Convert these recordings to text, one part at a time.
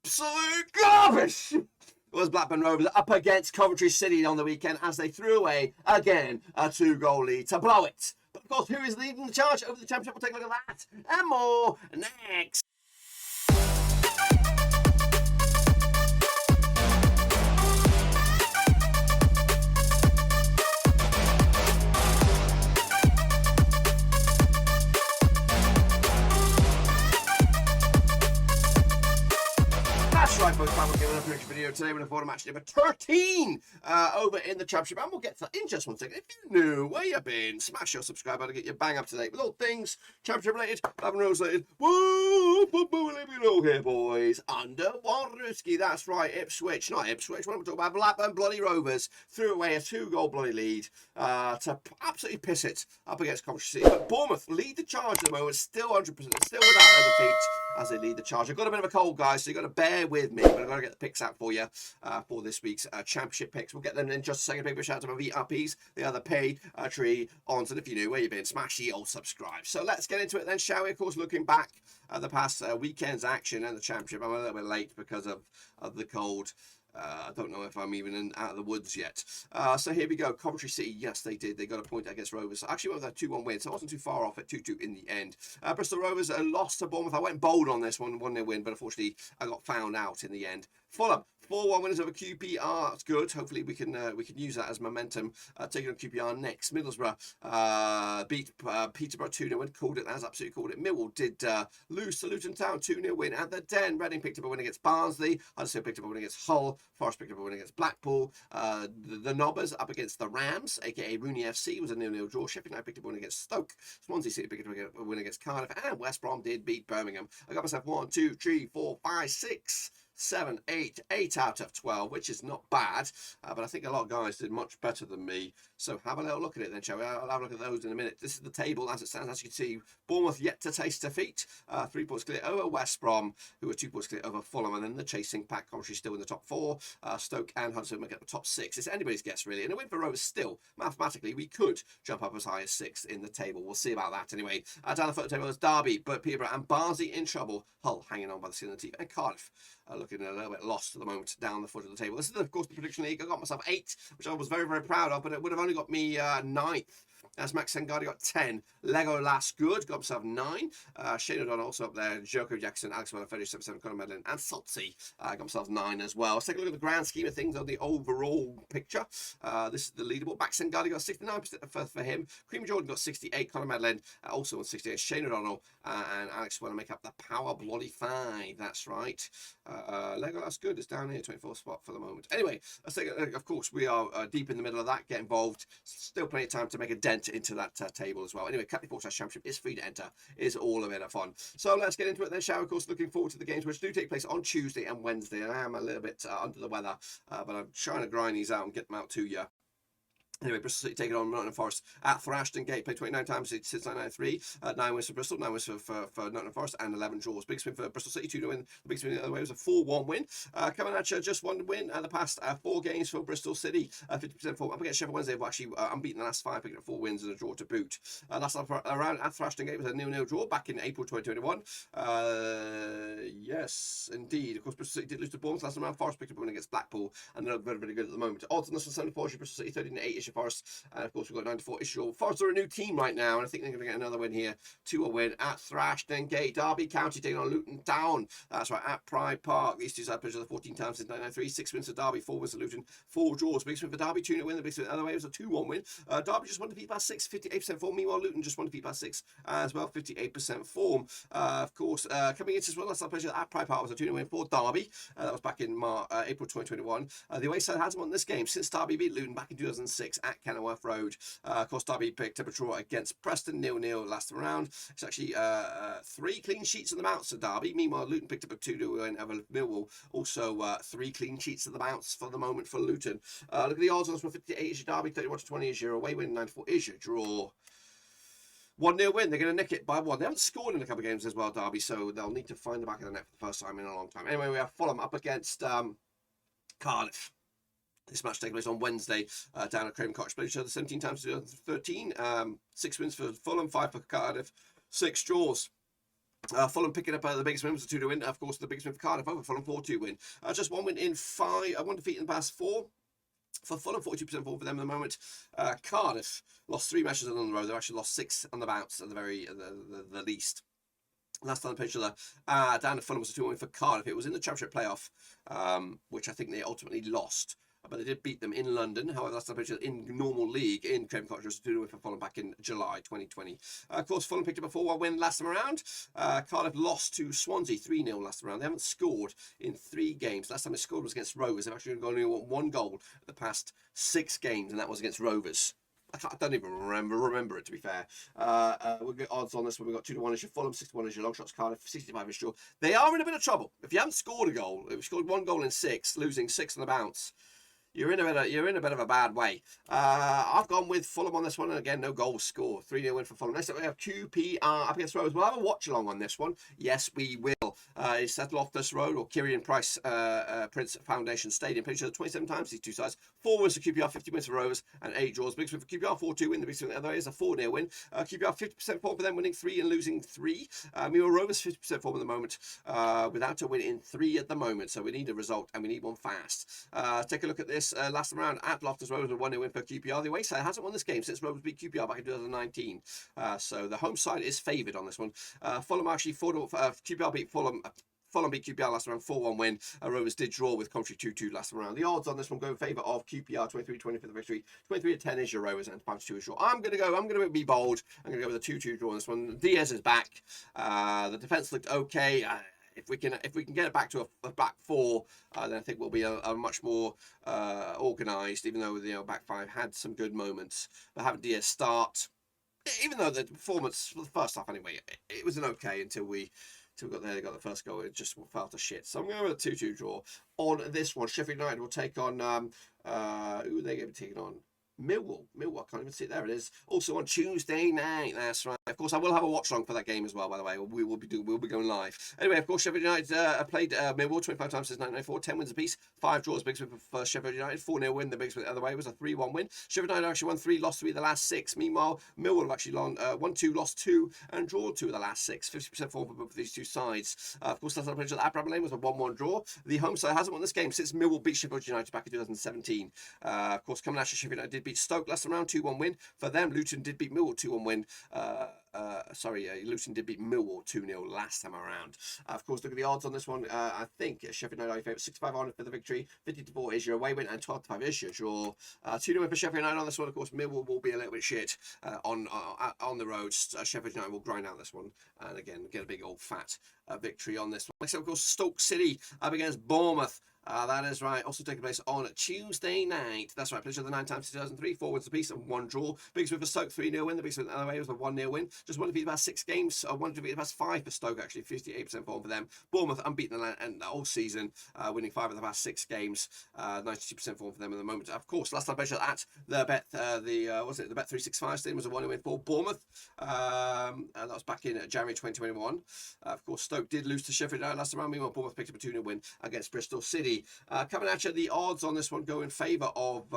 absolute garbage was Blackburn Rovers up against Coventry City on the weekend as they threw away, again, a 2-goal lead to blow it. But of course, who is leading the charge over the Championship? We'll take a look at that and more next. That's right, folks. I'm giving a prediction video today with a photo match number 13 over in the Championship, and we'll get to that in just one second. If you're new, where you been, smash your subscribe button to get you bang up to date with all things Championship related, Blackburn Rovers related. Woo! Let me know here, boys. Under Warruski, that's right. Ipswich, not Ipswich. What am I talking about? Blackburn bloody Rovers threw away a 2-goal bloody lead to absolutely piss it up against Coventry City. But Bournemouth lead the charge at the moment, still 100%, still without a defeat as they lead the charge. I've got a bit of a cold, guys, so you've got to bear with me, but I've got to get the picks out for you for this week's Championship picks. We'll get them in just a second. Big shout out to my VRPs, the other paid tree ons, and if you're new, where you been, smash the old subscribe. So let's get into it then, shall we? Of course, looking back at the past weekend's action and the Championship, I'm a little bit late because of the cold. I don't know if I'm even out of the woods yet. So here we go. Coventry City, yes, they did. They got a point against Rovers. Actually, went with a 2-1 win, so I wasn't too far off at 2-2 in the end. Bristol Rovers lost to Bournemouth. I went bold on this one, 1-0 win, but unfortunately, I got found out in the end. Fulham, 4-1 winners over QPR. That's good. Hopefully, we can use that as momentum. Taking on QPR next. Middlesbrough beat Peterborough 2-0 win. Called it. That's absolutely called it. Millwall did lose to Luton Town 2-0 win at the Den. Reading picked up a win against Barnsley. Huddersfield picked up a win against Hull. Forest picked up a win against Blackpool. The Knobbers up against the Rams, aka Rooney FC, was a 0-0 draw. Sheffield United picked up a win against Stoke. Swansea City picked up a win against Cardiff, and West Brom did beat Birmingham. I got myself 1, 2, 3, 4, 5, 6. 7, 8 out of 12, which is not bad, but I think a lot of guys did much better than me. So have a little look at it then, shall we? I'll have a look at those in a minute. This is the table as it stands. As you can see, Bournemouth yet to taste defeat. 3 points clear over West Brom, who are 2 points clear over Fulham, and then the chasing pack, Coventry still in the top 4. Stoke and Huddersfield make up the top 6. It's anybody's guess, really. And a win for Rovers still, mathematically, we could jump up as high as 6th in the table. We'll see about that anyway. Down the foot of the table is Derby, but Peterborough and Barsi in trouble. Hull hanging on by the skin of the teeth, and Cardiff looking a little bit lost at the moment down the foot of the table. This is, of course, the prediction league. I got myself 8, which I was very, very proud of, but it would have only got me 9th. As Max Sengardi got 10. Lego Last Good got himself 9. Shane O'Donnell also up there. Joko Jackson, Alex Weller, 77, Conor Medlin, and Salty got himself 9 as well. Let's take a look at the grand scheme of things on the overall picture. This is the leaderboard. Max Sengardi got 69% for him. Cream Jordan got 68. Conor Medlin also on 68. Shane O'Donnell and Alex Weller make up the Power Bloody 5. That's right. Lego Last Good is down here, 24th spot for the moment. Anyway, let's take a look. Of course, we are deep in the middle of that. Get involved. Still plenty of time to make a dent into that table as well. Anyway, Championship is free to enter. Is all a bit of fun. So let's get into it then, shall we? Of course, looking forward to the games which do take place on Tuesday and Wednesday. And I am a little bit under the weather, but I'm trying to grind these out and get them out to you. Anyway, Bristol City taking on Nottingham Forest at Thrashton Gate. Played 29 times since 1993. 9 wins for Bristol, 9 wins for Nottingham Forest, and 11 draws. Big win for Bristol City, 2-0 win. The big win the other way was a 4-1 win. Coming at you, just 1 win the past 4 games for Bristol City. 50% form. Up against Sheffield Wednesday, who actually unbeaten the last 5, picking up 4 wins and a draw to boot. Last time around at Thrashton Gate was a 0-0 draw back in April 2021. Yes, indeed. Of course, Bristol City did lose to Bournemouth last time around. Forest picked up a win against Blackpool, and they're very, very good at the moment. Odds on this one, 7-4, Bristol City, 13-8 issue Forest. And of course, we've got 9-4 issue. Forest are a new team right now, and I think they're going to get another win here. 2-1 win at Thrashton Gate. Derby County taking on Luton Town. That's right, at Pride Park. These two sides played each other 14 times since 1993. 6 wins for Derby, 4 wins for Luton, 4 draws. Big win for Derby, 2-0 win. The big win the other way was a 2-1 win. Derby just won to beat past 6, 58% form. Meanwhile, Luton just won to beat past 6 as well, 58% form. Of course, coming into as well, last time played at Pride Park was a 2-0 win for Derby. That was back in April 2021. The away side hasn't won this game since Derby beat Luton back in 2006 at Kenilworth Road. Of course, Derby picked up a draw against Preston, 0-0 last round. It's actually 3 clean sheets in the bounce for Derby. Meanwhile, Luton picked up a 2-0 win over Millwall. Also, 3 clean sheets in the bounce for the moment for Luton. Look at the odds on this one. 58 is your Derby, 31-20 is your away win, 94 is your draw. 1-0 win. They're going to nick it by 1. They haven't scored in a couple of games as well, Derby, so they'll need to find the back of the net for the first time in a long time. Anyway, we have Fulham up against Cardiff. This match taking place on Wednesday down at Craven Cottage. Played each other 17 times in 2013. 6 wins for Fulham, 5 for Cardiff, 6 draws. Fulham picking up the biggest win was a 2-2 win. Of course, the biggest win for Cardiff over Fulham, 4-2 win. Just one win in five, one defeat in the past four. For Fulham, 42% form for them at the moment. Cardiff lost 3 matches on the road. They've actually lost 6 on the bounce at the least. Last time I played down to Fulham was a 2-1 win for Cardiff. It was in the Championship playoff, which I think they ultimately lost. But they did beat them in London. However, last time I played in normal league in Coventry City was a 2-1 win for Fulham back in July 2020. Of course, Fulham picked up a 4-1 win last time around. Cardiff lost to Swansea 3-0 last time around. They haven't scored in 3 games. Last time they scored was against Rovers. They've actually only got 1 goal in the past 6 games, and that was against Rovers. I don't even remember it, to be fair. We'll get odds on this one. We've got 2-1 as your Fulham, 6-1 as your long shots, Cardiff, 65 as your. They are in a bit of trouble. If you haven't scored a goal, if you scored 1 goal in 6, losing 6 on the bounce, you're in a bit of a bad way. I've gone with Fulham on this one, and again, no goals scored. 3-0 win for Fulham. Next up, we have QPR up against Rovers. We'll have a watch along on this one. Yes, we will. It's at Loftus Road or Kieran Price Prince Foundation Stadium. Played each other 27 times, these two sides. 4 wins for QPR, 50 wins for Rovers, and 8 draws. Biggest win for QPR, 4-2 win. The biggest win the other way is a 4-0 win. QPR 50% form for them, winning 3 and losing 3. Meanwhile, Rovers 50% form at the moment, without a win in 3 at the moment. So we need a result, and we need one fast. Take a look at this last round at Loftus Road, a 1-0 win for QPR. The away side hasn't won this game since Rovers beat QPR back in 2019. So the home side is favoured on this one. Fulham actually QPR beat Fulham. Fulham beat QPR last round, 4-1 win. Rovers did draw with Coventry 2-2 last round. The odds on this one go in favour of QPR, 23-20 for the victory. 23-10 is your Rovers, and 5-2 is your. I'm going to be bold. I'm going to go with a 2-2 draw on this one. Diaz is back. The defence looked okay. If we can get it back to a back 4, then I think we'll be a much more organised. Even though the back 5 had some good moments, but having Diaz start, even though the performance for the first half anyway, it was an okay until we got there. They got the first goal. It just fell to shit. So I'm going with a 2-2 draw on this one. Sheffield United will take on who are they going to be taking on? Millwall, I can't even see it. There it is. Also on Tuesday night. That's right. Of course, I will have a watch along for that game as well. By the way, we'll be going live. Anyway, of course, Sheffield United played Millwall 25 times since 1994, 10 wins apiece, 5 draws. Biggest win for Sheffield United, 4-0 win. The biggest win the other way was a 3-1 win. Sheffield United actually won 3, lost 3 of the last 6. Meanwhile, Millwall have actually won 2, lost 2, and drawn 2 of the last 6. 50% form for both of these two sides. Of course, last time I played at Bramall Lane was a 1-1 draw. The home side hasn't won this game since Millwall beat Sheffield United back in 2017. Of course, coming after Sheffield United did beat Stoke last round. 2-1 win for them. Luton did beat Millwall 2-1 win. Luton did beat Millwall 2-0 last time around. Of course, look at the odds on this one. I think Sheffield United favourite 65 on it for the victory. 50-4 is your away win, and 12-5 is your draw. 2-0 win for Sheffield United on this one. Of course, Millwall will be a little bit shit on the road. Sheffield United will grind out this one, and again get a big old fat victory on this one. Next up, of course, Stoke City up against Bournemouth. That is right. Also taking place on Tuesday night. That's right. Played each other 9 times 2003. 4 wins apiece and 1 draw. Biggest win for Stoke, 3-0 win. The biggest win the other way was a 1-0 win. Just one defeat the past 6 games. One defeat the past 5 for Stoke, actually. 58% form for them. Bournemouth unbeaten the whole season, winning 5 of the past 6 games. 92% form for them at the moment. Of course, last time I played at the the Bet365 stadium was a 1-0 win for Bournemouth. That was back in January 2021. Of course, Stoke did lose to Sheffield United last round. Meanwhile, Bournemouth picked up a 2-0 win against Bristol City. Coming at you, the odds on this one go in favour of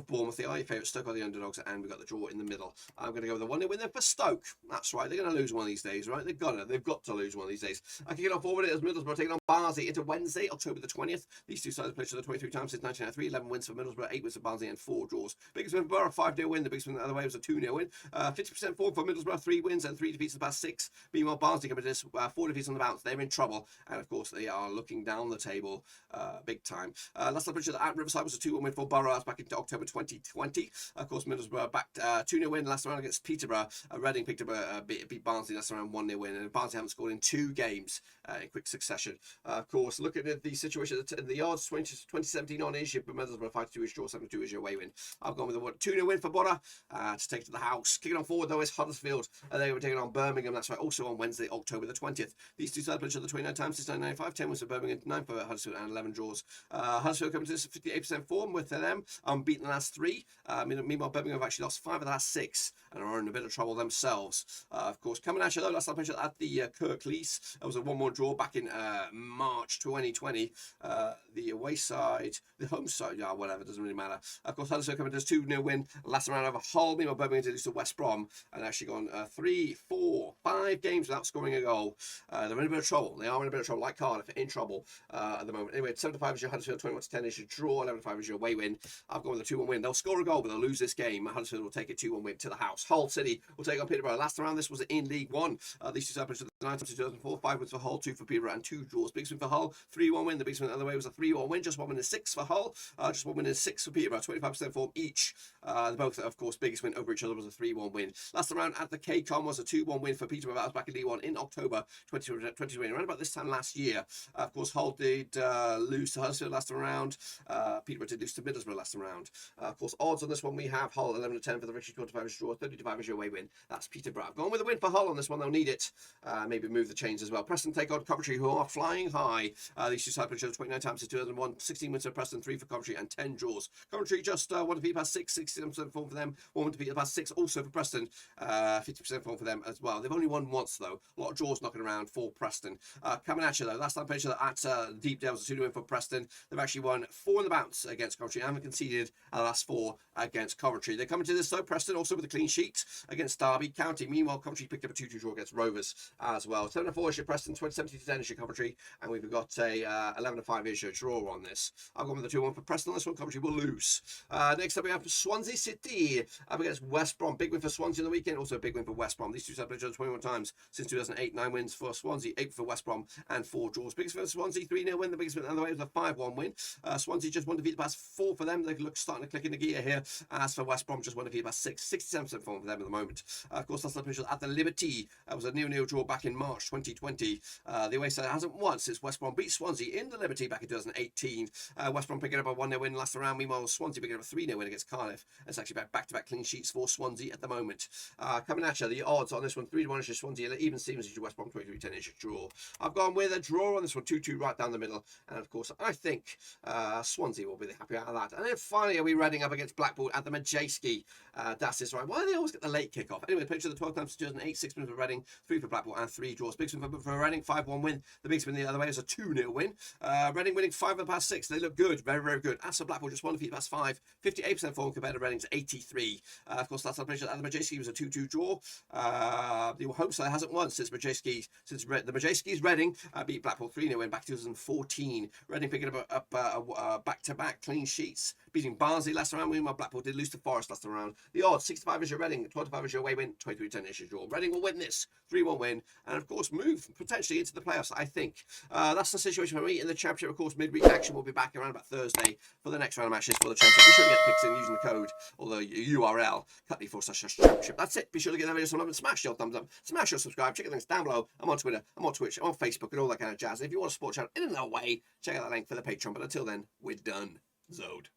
Bournemouth. They are your favourite. Stoke are the underdogs, and we've got the draw in the middle. I'm going to go with the 1-0 win there for Stoke. That's right. They're going to lose one of these days, right? They've got to lose one of these days. I kick it off forward as Middlesbrough taking on Barsi into Wednesday, October the 20th. These two sides played each other 23 times since 1993. 11 wins for Middlesbrough, 8 wins for Barsi, and 4 draws. Biggest win for Borough, 5-0 win. The biggest win the other way was a 2-0 win. 50% form for Middlesbrough, 3 wins and 3 defeats in the past 6. Meanwhile, Barsi coming to this 4 defeats on the bounce. They're in trouble, and of course they are looking down the table big time. Last time played at Riverside was a 2-1 win for Borough. That's back into October 2020. Of course, Middlesbrough back 2-0 win last round against Peterborough. Reading picked up beat Barnsley last round 1-0 win, and Barnsley haven't scored in 2 games in quick succession. Of course, looking at the situation, the odds 2017 on is your Middlesbrough 5-2 is draw, 7-2 is your away win. I've gone with a 2-0 win for Borough to take it to the house. Kicking on forward though is Huddersfield. They were taking on Birmingham. That's right. Also on Wednesday, October the 20th. These two sides played each other 29 times since 1995. 10 wins for Birmingham, 9 for Huddersfield, and 11 draws. Huddersfield coming to this 58% form with them unbeaten the last 3. Meanwhile, Birmingham have actually lost 5 of the last 6. and are in a bit of trouble themselves. Of course, coming at you though, last time I mentioned at the Kirklees, there was a 1-1 draw back in March 2020. The away side, the home side, yeah, whatever, doesn't really matter. Of course, Huddersfield coming to this 2-0 win last round over Hull. Meanwhile, Birmingham did lose to West Brom and actually gone 3, 4, 5 games without scoring a goal. They're in a bit of trouble. They are in a bit of trouble, like Cardiff, in trouble at the moment. Anyway, 7-5 is your Huddersfield, 21-10 is your draw, 11-5 is your away win. I've gone with a 2-1 win. They'll score a goal, but they'll lose this game. Huddersfield will take a 2-1 win to the house. Hull City will take on Peterborough. Last round, this was in League One. These two happened to the 9 times 2004, 5 wins for Hull, 2 for Peterborough, and 2 draws. Biggest win for Hull, 3-1 win. The biggest win the other way was a 3-1 win. Just 1 win and 6 for Hull, just 1 win and 6 for Peterborough. 25% form each. Both, of course, biggest win over each other was a 3-1 win. Last round at the K-Con was a 2-1 win for Peterborough. That was back in League One in October 2020. Around about this time last year, of course, Hull did lose to Huddersfield last round. Peterborough did lose to Middlesbrough last round. Of course, odds on this one we have Hull 11-10 for the victory, 25 is draw, 30-5 is your away win. That's Peterborough. I've gone with a win for Hull on this one. They'll need it. Maybe move the chains as well. Preston take on Coventry, who are flying high. These two sides played each other 29 times since 2001. 16 wins for Preston, 3 for Coventry, and 10 draws. Coventry just 1 defeat past 6, 67% form for them. 1 defeat past 6 also for Preston. 50% form for them as well. They've only won once though. A lot of draws knocking around for Preston. Coming at you though. Last time played each other at Deep Dale was a 2-2 win for Preston. They've actually won 4 in the bounce against Coventry and haven't conceded the last 4 against Coventry. They're coming to this though. Preston also with a clean sheet against Derby County. Meanwhile, Coventry picked up a 2-2 draw against Rovers as well. 7-4 is your Preston, 20-10 is your Coventry, and we've got a 11-5 is your draw on this. I've gone with the 2-1 for Preston on this one. Coventry will lose. Next up we have Swansea City up against West Brom. Big win for Swansea on the weekend, also a big win for West Brom. These two have played each other 21 times since 2008. 9 wins for Swansea, 8 for West Brom, and 4 draws. Biggest win for Swansea, 3-0 win. The biggest win the other way was a 5-1 win. Swansea just 1 defeat the past 4 for them. They look starting to click in the gear here. As for West Brom, just 1 defeat the past 6, 67% form for them at the moment. Of course, that's the at the Liberty. That was a 0-0 draw back in March 2020. The away side hasn't won since West Brom beat Swansea in the Liberty back in 2018. West Brom picking up a 1-0 win last round. Meanwhile, Swansea picking up a 3-0 win against Cardiff. It's actually back-to-back clean sheets for Swansea at the moment. Coming at you, the odds on this one, 3-1 is your Swansea, even Stevens is your West Brom, 23-10 is your draw. I've gone with a draw on this one, 2-2 right down the middle. And of course, I think Swansea will be the happy out of that. And then finally, are we Reading up against Blackpool at the Matchday? Das is right. Why do they always get the late kick-off? Anyway, picture the 12 times 2008, 6 wins for Reading, 3 for Blackpool, and 3 draws. Big win for Reading, 5-1 win. The biggest win the other way was a 2-0 win. Reading winning 5 of the past 6. They look good, very, very good. As for Blackpool, just 1 defeat past 5, 58% form compared to Reading's 83. Of course, last time picture at the Matchday was a 2-2 draw. The home side hasn't won since the Matchday Reading beat Blackpool 3-0 win back in 2014. Reading picking up back-to-back clean sheets, beating Barnsley last round. Meanwhile, Blackpool did lose to Forest last round. The odds, 65 is your Reading, 25 is your away win, 23-10 is your draw. Reading will win this, 3-1 win, and of course move potentially into the playoffs, I think. That's the situation for me in the Championship. Of course, midweek action will be back around about Thursday for the next round of matches for the Championship. Be sure to get picks in using the code, or the URL, cut4/Championship. That's it. Be sure to get the video some love and smash your thumbs up, smash your subscribe, check the links down below. I'm on Twitter, I'm on Twitch, I'm on Facebook, and all that kind of jazz. And if you want a sports channel in another way, check out that link for the Patreon. But until then, we're done. Zode.